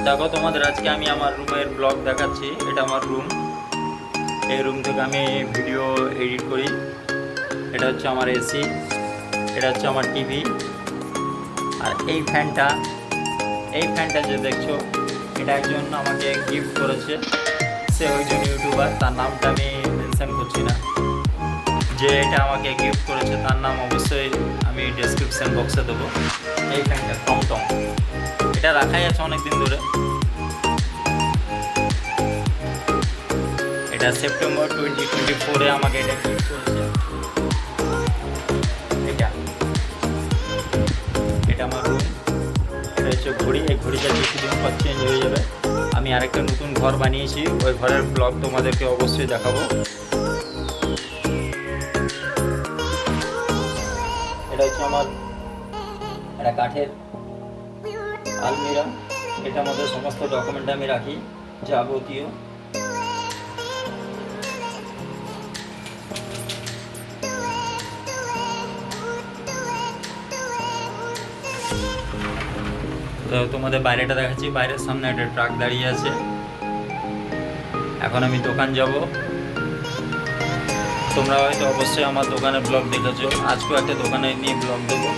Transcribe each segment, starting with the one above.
দেখো তোমাদের আজকে আমি আমার রুমের ব্লগ দেখাচ্ছি। এটা আমার রুম। এই রুম থেকে আমি ভিডিও এডিট করি। এটা হচ্ছে আমার এসি, এটা হচ্ছে আমার টিভি। আর এই ফ্যানটা যে দেখছো, এটা একজন আমাকে গিফট করেছে। সে একজন ইউটিউবার, তার নামটা আমি মেনশন করছি না। যে এটা আমাকে গিফট করেছে তার নাম অবশ্যই আমি ডেসক্রিপশান বক্সে দেবো। এই ফ্যানটা টং, এটা রাখাই আছে অনেক দিন ধরে। এটা সেপ্টেম্বর 2024-এ আমাকে এটা গিফট করেছে। এটা আমার রুম। এটা হচ্ছে ঘড়ি। এই ঘড়িটা কিছুদিন পর চেঞ্জ হয়ে যাবে। আমি আরেকটা নতুন ঘর বানিয়েছি, ওই ঘরের ব্লগ তোমাদেরকে অবশ্যই দেখাবো। এটা হচ্ছে আমার একটা কাঠের আলমিরা। এটার মধ্যে সমস্ত ডকুমেন্ট আমি রাখি, যাবতীয়। তো তোমাদের বাইরেটা দেখাচ্ছি। বাইরের সামনে একটা ট্রাক দাঁড়িয়ে আছে। এখন আমি দোকান যাব। তোমরা হয়তো অবশ্যই আমার দোকানের ব্লগ দেখেছো, আজকেও একটা দোকানে নিয়ে ব্লগ দেবো।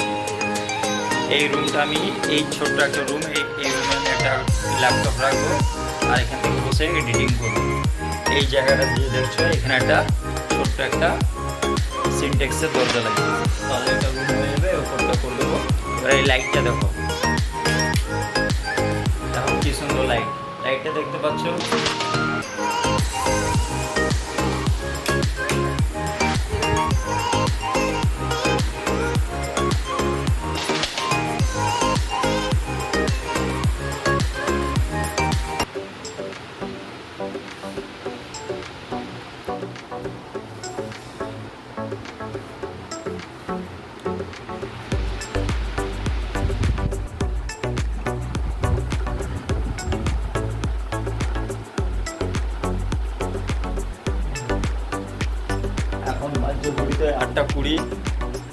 এই রুমটা আমি, এই ছোট্ট একটা রুম, এই রুমে আমি একটা ল্যাপটপ রাখবো আর এখান থেকে বসে এডিটিং করবো। এই জায়গাটা যে দেখছো, এখানে একটা ছোট্ট একটা সিনটেক্সের দরজা লাগবে, তাহলে একটা রুম হয়ে যাবে। ওপরটা করে দেবো। এবার এই লাইটটা দেখো, দেখো কি সুন্দর লাইটটা দেখতে পাচ্ছ। এখন বাজছে ঘড়িতে 8:20,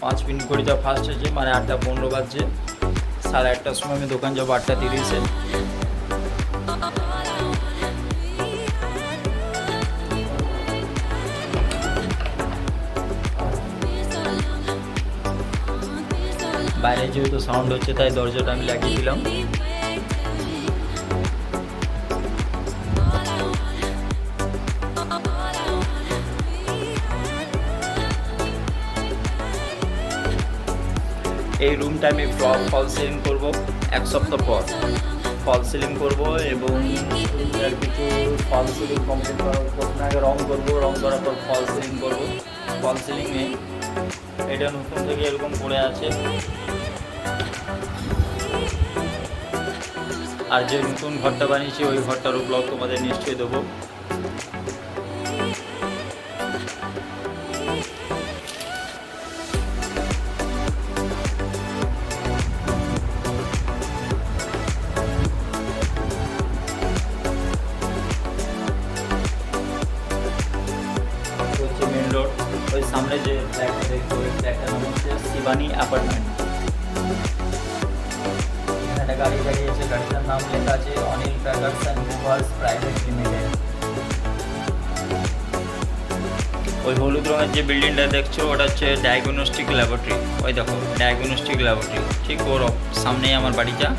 5 মিনিট ঘড়িটা ফার্স্ট হয়েছে, মানে 8:15 বাজছে। 8:30টার সময় আমি দোকান যাবো, 8:30-এ। বাইরে যেহেতু সাউন্ড হচ্ছে, তাই দরজাটা আমি লাগিয়ে দিলাম। এই রুমটা আমি ফল সিলিং করবো 1 সপ্তাহ পর। ফল সিলিং করবো এবং আর কিছু ফল সিলিং কমপ্লিট করার প্রথমে আগে রং করবো, রং করার পর ফল সিলিং করবো। ফল সিলিংয়ে এটা নতুন থেকে এরকম পড়ে আছে। আর যে নতুন ঘরটা বানিয়েছি, ওই ঘরটারও ব্লগ তোমাদের নিশ্চয়ই দেবো। মেন রোড, ওই সামনে যে ফ্ল্যাটটা দেখবো, ওই ফ্ল্যাটটার নাম হচ্ছে শিবানী অ্যাপার্টমেন্ট। এখানে একটা গাড়ি দাঁড়িয়ে আছে, গাড়িটার নাম লেখা আছে Anil packers and movers private limited. ওই হলুদ রঙের যে বিল্ডিংটা দেখছো, ওটা হচ্ছে ডায়াগনস্টিক ল্যাবরেটরি। ওই দেখো ডায়াগনস্টিক ল্যাবরেটরি, ঠিক ওর সামনেই আমার বাড়িটা।